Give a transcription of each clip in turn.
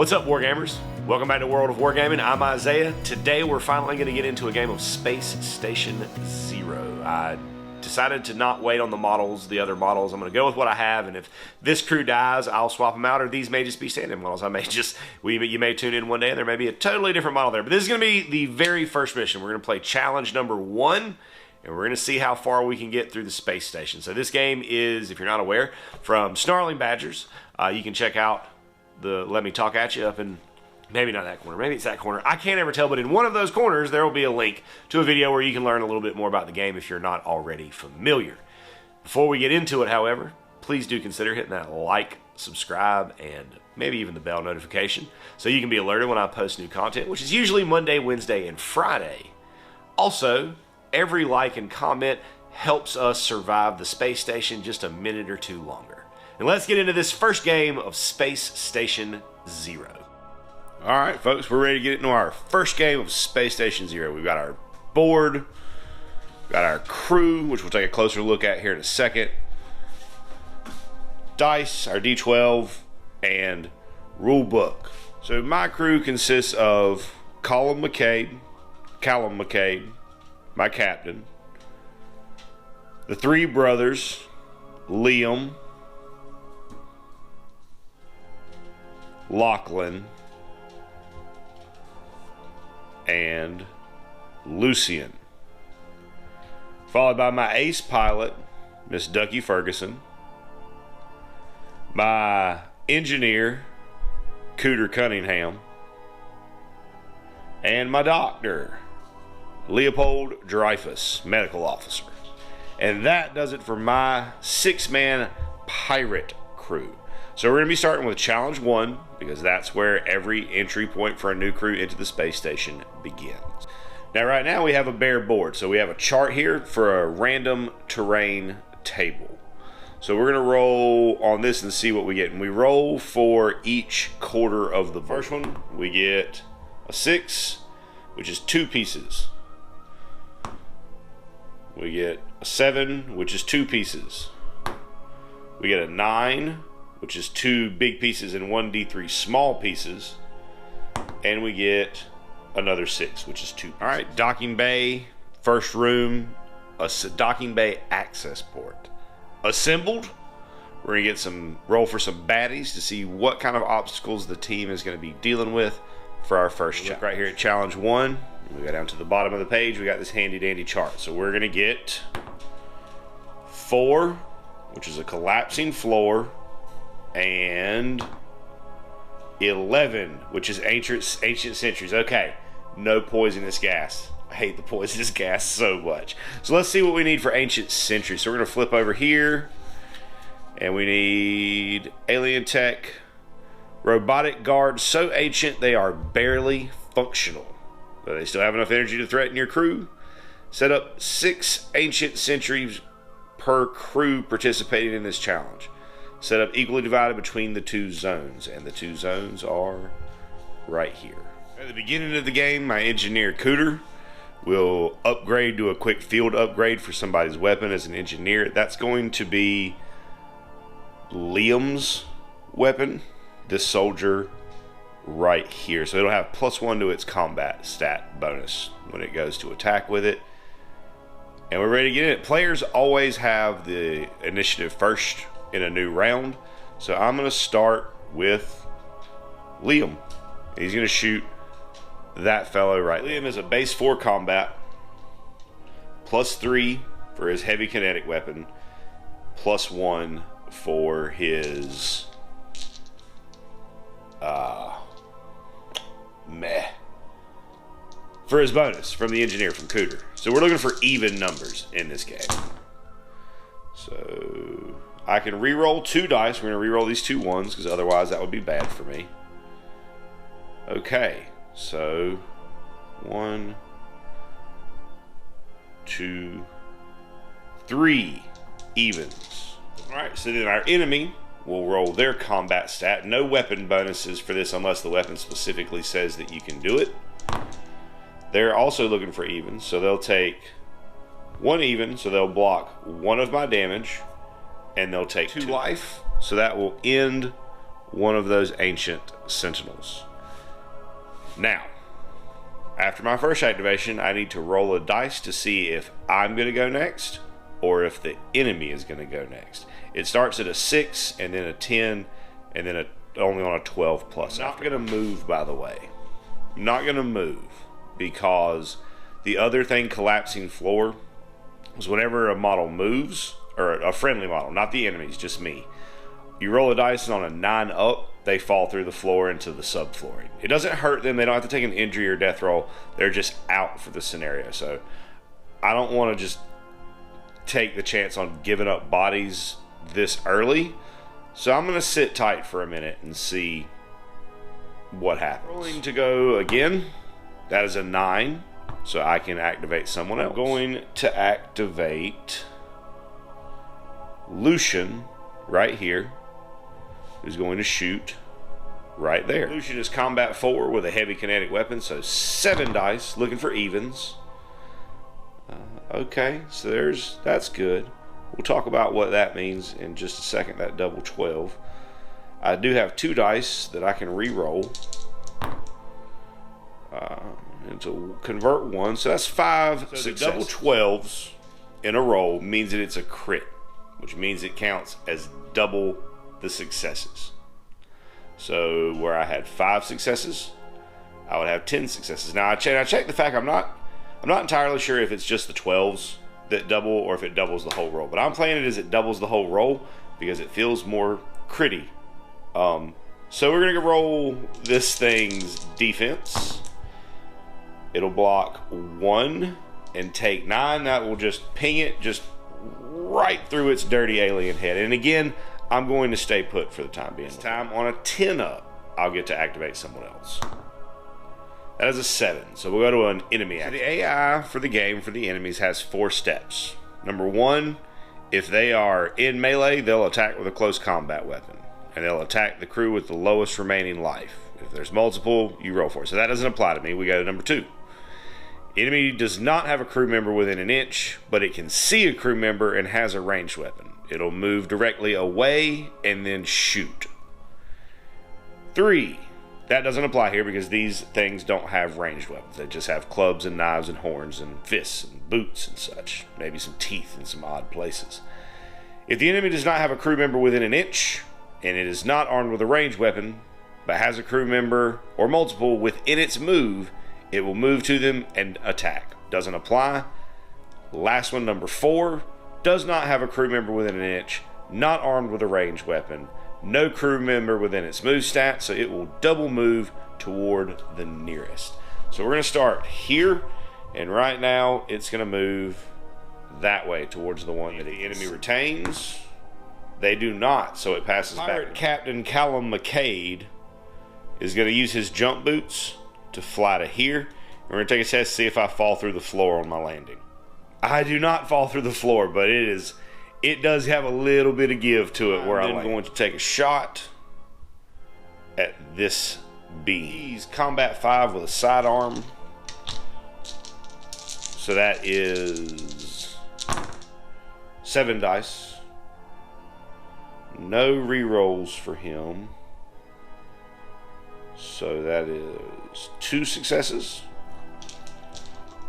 What's up, Wargamers? Welcome back to World of Wargaming. I'm Isaiah. Today we're finally going to get into a game of Space Station Zero. I decided to not wait on the other models. I'm going to go with what I have, and if this crew dies, I'll swap them out, or these may just be standing models. You may tune in one day and there may be a totally different model there. But this is going to be the very first mission. We're going to play challenge number 1, and we're going to see how far we can get through the space station. So this game is, if you're not aware, from Snarling Badgers. You can check out the Let Me Talk At You up in, maybe not that corner, maybe it's that corner. I can't ever tell, but in one of those corners, there will be a link to a video where you can learn a little bit more about the game if you're not already familiar. Before we get into it, however, please do consider hitting that like, subscribe, and maybe even the bell notification so you can be alerted when I post new content, which is usually Monday, Wednesday, and Friday. Also, every like and comment helps us survive the space station just a minute or two longer. And let's get into this first game of Space Station Zero. All right, folks, we're ready to get into our first game of Space Station Zero. We've got our board, got our crew, which we'll take a closer look at here in a second, dice, our D12, and rule book. So my crew consists of Callum McCabe, my captain, the three brothers, Liam, Lachlan, and Lucian, followed by my ace pilot, Miss Ducky Ferguson, my engineer, Cooter Cunningham, and my doctor, Leopold Dreyfus, medical officer. And that does it for my 6-man pirate crew. So we're going to be starting with challenge 1, because that's where every entry point for a new crew into the space station begins. Now right now we have a bare board, so we have a chart here for a random terrain table. So we're going to roll on this and see what we get. And we roll for each quarter of the first one. We get a 6, which is 2 pieces. We get a 7, which is 2 pieces. We get a 9, which is 2 big pieces and 1 D3 small pieces. And we get another 6, which is 2 pieces. All right, docking bay, first room, a docking bay access port. Assembled. We're going to get roll for some baddies to see what kind of obstacles the team is going to be dealing with for our first challenge. Look right here at challenge 1. We go down to the bottom of the page. We got this handy dandy chart. So we're going to get 4, which is a collapsing floor, and 11, which is ancient centuries. Okay, no poisonous gas. I hate the poisonous gas so much. So let's see what we need for ancient centuries. So we're going to flip over here, and we need alien tech, robotic guards, so ancient they are barely functional, but they still have enough energy to threaten your crew. Set up 6 ancient centuries per crew participating in this challenge. Set up equally divided between the 2 zones, and the 2 zones are right here. At the beginning of the game, my engineer Cooter will upgrade to a quick field upgrade for somebody's weapon as an engineer. That's going to be Liam's weapon, this soldier right here. So it'll have +1 to its combat stat bonus when it goes to attack with it. And we're ready to get in it. Players always have the initiative first in a new round. So I'm going to start with Liam. He's going to shoot that fellow right. Liam is a base 4 combat, +3 for his heavy kinetic weapon, +1 for his for his bonus from the engineer, from Cooter. So we're looking for even numbers in this game. So I can re-roll 2 dice. We're going to re-roll these 2 1s because otherwise that would be bad for me. Okay, so 1, 2, 3 evens. Alright, so then our enemy will roll their combat stat. No weapon bonuses for this unless the weapon specifically says that you can do it. They're also looking for evens, so they'll take 1 even, so they'll block 1 of my damage, and they'll take 2 life, so that will end one of those ancient sentinels. Now, after my first activation, I need to roll a dice to see if I'm going to go next or if the enemy is going to go next. It starts at a 6 and then a 10 and then only on a 12 plus. I'm not going to move, by the way. I'm not going to move because the other thing collapsing floor is whenever a model moves, or a friendly model, not the enemies, just me. You roll a dice and on a 9 up, they fall through the floor into the subflooring. It doesn't hurt them. They don't have to take an injury or death roll. They're just out for the scenario. So I don't want to just take the chance on giving up bodies this early. So I'm going to sit tight for a minute and see what happens. Rolling to go again. That is a 9. So I can activate someone else. I'm going to activate Lucian right here, who's going to shoot right there. Lucian is combat 4 with a heavy kinetic weapon, so 7 dice, looking for evens. Okay, so that's good. We'll talk about what that means in just a second, that double 12. I do have 2 dice that I can re-roll and to convert 1, so that's 5 successes. So double 12s in a roll means that it's a crit, which means it counts as double the successes. So where I had 5 successes, I would have 10 successes. Now I checked the fact I'm not entirely sure if it's just the 12s that double or if it doubles the whole roll. But I'm playing it as it doubles the whole roll because it feels more critty. So we're gonna roll this thing's defense. It'll block 1 and take 9. That will just ping it just right through its dirty alien head. And again, I'm going to stay put for the time being. This time on a 10 up, I'll get to activate someone else. That is a 7. So we'll go to an enemy action. So the AI for the game for the enemies has 4 steps. Number 1, if they are in melee, they'll attack with a close combat weapon. And they'll attack the crew with the lowest remaining life. If there's multiple, you roll for it. So that doesn't apply to me. We go to number 2. Enemy does not have a crew member within an inch, but it can see a crew member and has a ranged weapon. It'll move directly away and then shoot. 3. That doesn't apply here because these things don't have ranged weapons. They just have clubs and knives and horns and fists and boots and such. Maybe some teeth in some odd places. If the enemy does not have a crew member within an inch, and it is not armed with a ranged weapon, but has a crew member or multiple within its move, it will move to them and attack. Doesn't apply. Last one, number 4. Does not have a crew member within an inch, not armed with a ranged weapon, no crew member within its move stat, so it will double move toward the nearest. So we're going to start here, and right now it's going to move that way towards the one that the enemy retains. They do not, so it passes back. Captain Callum McCade is going to use his jump boots to fly to here. We're going to take a test to see if I fall through the floor on my landing. I do not fall through the floor, but it does have a little bit of give to it where I'm going to take a shot at this beam. He's combat 5 with a sidearm. So that is 7 dice. No rerolls for him. So that is 2 successes.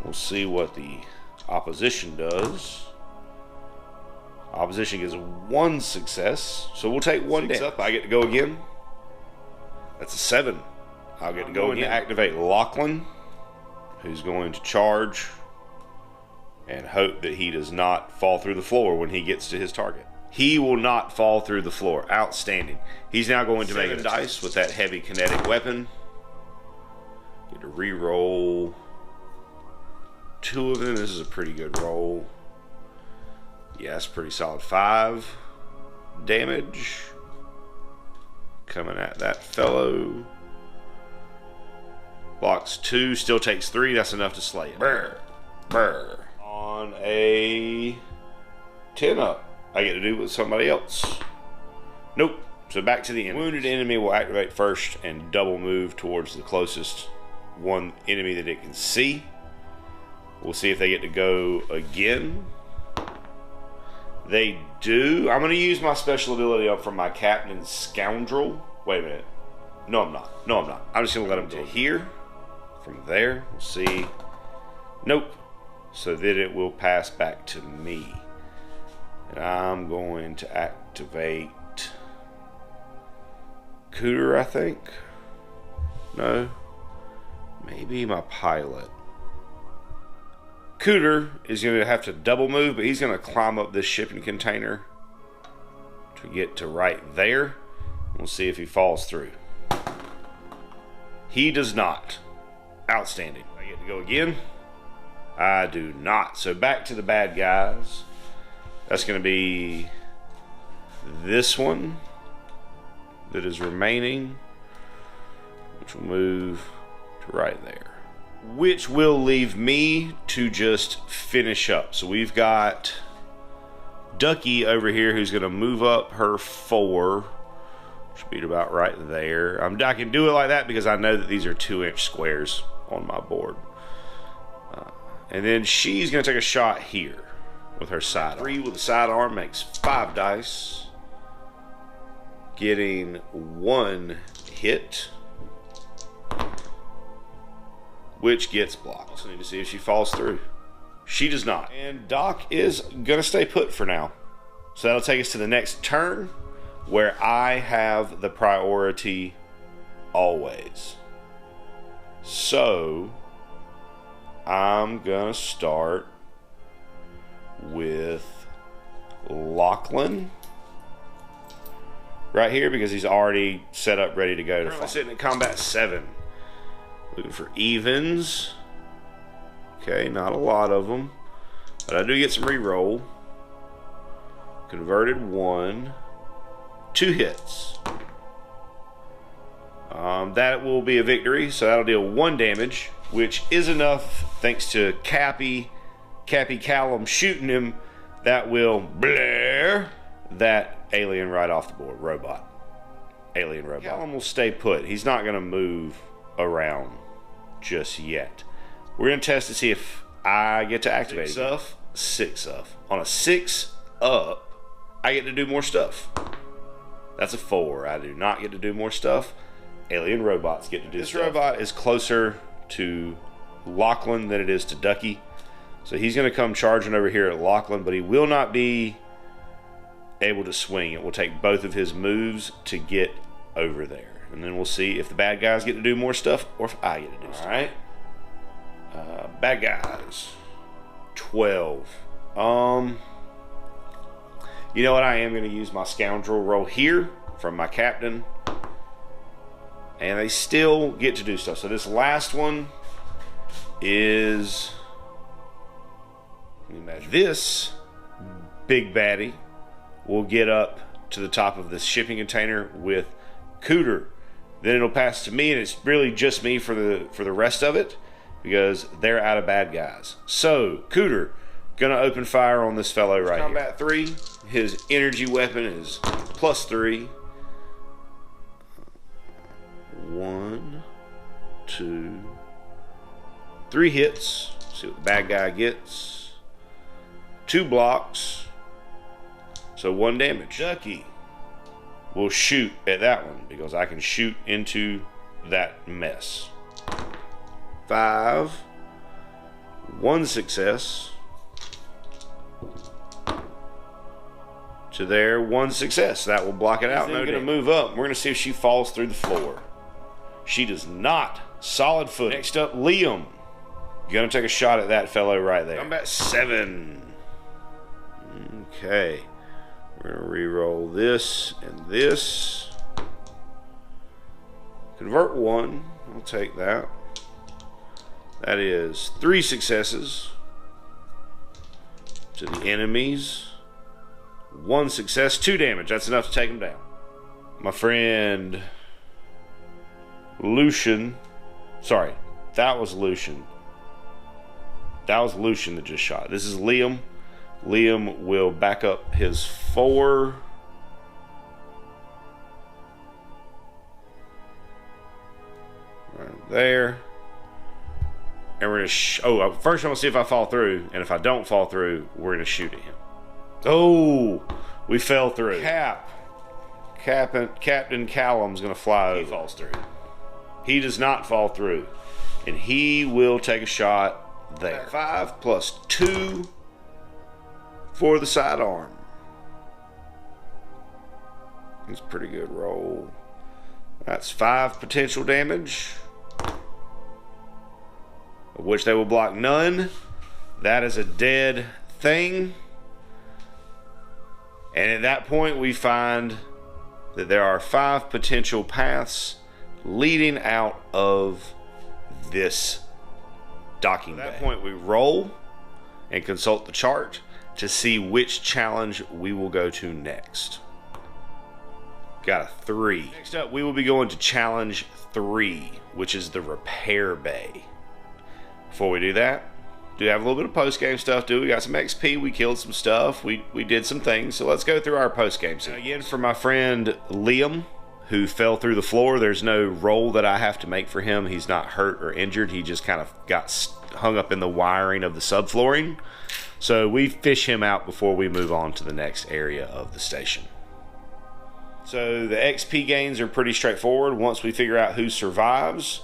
We'll see what the opposition does. Opposition gets 1 success, so we'll take 1 damage. Up, I get to go again. That's a 7. I'll get to go again. To activate Lachlan, who's going to charge and hope that he does not fall through the floor when he gets to his target. He will not fall through the floor. Outstanding. He's now going to make a dice with that heavy kinetic weapon. Get to re-roll 2 of them. This is a pretty good roll. Yeah, that's pretty solid. 5 damage coming at that fellow. Blocks 2, still takes 3. That's enough to slay it. Brr, brr. On a 10 up, I get to do it with somebody else. Nope. So back to the enemy. Wounded enemy will activate first and double move towards the closest one enemy that it can see. We'll see if they get to go again. They do. I'm going to use my special ability up from my Captain Scoundrel Wait a minute. No, I'm not. No, I'm not. I'm just going to let him to here. From there, we'll see. Nope. So that it will pass back to me. And I'm going to activate Cooter, I think. No. Maybe my pilot. Cooter is going to have to double move, but he's going to climb up this shipping container to get to right there. We'll see if he falls through. He does not. Outstanding. I get to go again. I do not. So back to the bad guys. That's going to be this one that is remaining, which will move to right there, which will leave me to just finish up. So we've got Ducky over here who's going to move up her 4. Should be about right there. I can do it like that because I know that these are 2-inch squares on my board. And then she's going to take a shot here with her side. 3 with the sidearm makes 5 dice. Getting 1 hit, which gets blocked. So I need to see if she falls through. She does not. And Doc is going to stay put for now. So that'll take us to the next turn, where I have the priority always. So I'm going to start with Lachlan right here because he's already set up ready to go. I'm sitting at combat 7. Looking for evens. Okay, not a lot of them, but I do get some reroll. Converted 1. 2 hits. That will be a victory, so that'll deal 1 damage, which is enough, thanks to Cappy Callum shooting him, that will blare that alien right off the board. Alien robot. Callum will stay put. He's not going to move around just yet. We're going to test to see if I get to activate 6 up. 6 up. On a 6 up, I get to do more stuff. That's a 4. I do not get to do more stuff. Alien robots get to do stuff. This robot is closer to Lachlan than it is to Ducky. So he's going to come charging over here at Lachlan, but he will not be able to swing. It will take both of his moves to get over there. And then we'll see if the bad guys get to do more stuff or if I get to do stuff. All right. Bad guys. 12. You know what? I am going to use my scoundrel roll here from my captain. And they still get to do stuff. So this last one is... This big baddie will get up to the top of this shipping container with Cooter. Then it'll pass to me, and it's really just me for the rest of it because they're out of bad guys. So Cooter gonna open fire on this fellow right here. Combat 3. His energy weapon is +3. 1, 2, 3 hits. See what the bad guy gets. 2 blocks, so 1 damage. Ducky will shoot at that one because I can shoot into that mess. 5, 1 success to there, 1 success. That will block it out. Now we're going to move up. We're going to see if she falls through the floor. She does not. Solid foot. Next up, Liam. You're going to take a shot at that fellow right there. Combat 7. Okay, we're going to re-roll this and this. Convert 1, I'll take that. That is 3 successes to the enemies. 1 success, 2 damage. That's enough to take them down. My friend Lucian, sorry, that was Lucian. That was Lucian that just shot. This is Liam. Liam will back up his 4. Right there. And we're going to... first I'm going to see if I fall through. And if I don't fall through, we're going to shoot at him. Oh! We fell through. Cap Captain Callum's going to fly over. He falls through. He does not fall through. And he will take a shot there. 5 plus 2 for the sidearm. It's a pretty good roll. That's 5 potential damage, of which they will block none. That is a dead thing. And at that point, we find that there are 5 potential paths leading out of this docking bay. At that point, we roll and consult the chart to see which challenge we will go to next. Got a 3. Next up, we will be going to challenge 3, which is the repair bay. Before we do that, do have a little bit of post-game stuff, we got some XP, we killed some stuff, we did some things, so let's go through our post-game scene. Again, for my friend Liam, who fell through the floor, there's no roll that I have to make for him. He's not hurt or injured, he just kind of got hung up in the wiring of the subflooring. So we fish him out before we move on to the next area of the station. So the XP gains are pretty straightforward. Once we figure out who survives,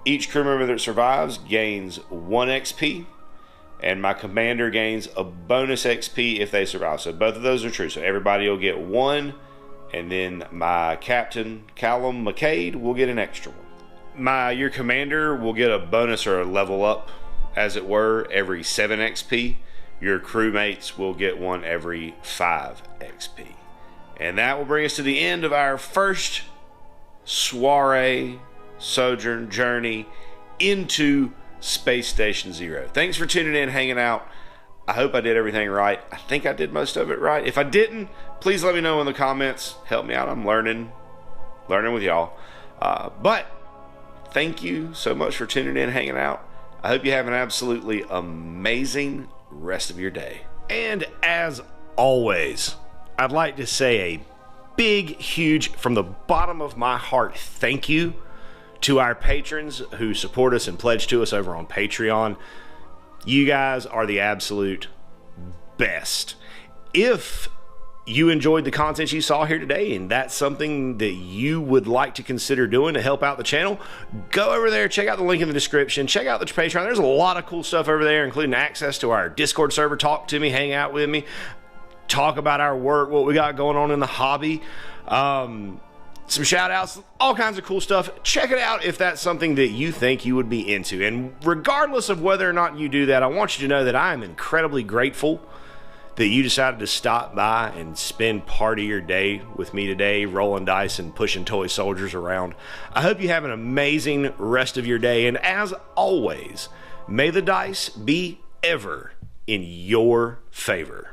each crew member that survives gains 1 XP, and my commander gains a bonus XP if they survive. So both of those are true. So everybody will get 1, and then my captain, Callum McCade, will get an extra one. Your commander will get a bonus or a level up, as it were, every 7 XP. Your crewmates will get 1 every 5 XP. And that will bring us to the end of our first soiree, sojourn, journey into Space Station Zero. Thanks for tuning in, hanging out. I hope I did everything right. I think I did most of it right. If I didn't, please let me know in the comments. Help me out. I'm learning with y'all. But thank you so much for tuning in, hanging out. I hope you have an absolutely amazing rest of your day. And as always, I'd like to say a big, huge, from the bottom of my heart, thank you to our patrons who support us and pledge to us over on Patreon. You guys are the absolute best. If you enjoyed the content you saw here today and that's something that you would like to consider doing to help out the channel, go over there, check out the link in the description, check out the Patreon. There's a lot of cool stuff over there, including access to our Discord server, talk to me, hang out with me, talk about our work, what we got going on in the hobby, some shout outs, all kinds of cool stuff. Check it out if that's something that you think you would be into. And regardless of whether or not you do that, I want you to know that I am incredibly grateful that you decided to stop by and spend part of your day with me today, rolling dice and pushing toy soldiers around. I hope you have an amazing rest of your day. And as always, may the dice be ever in your favor.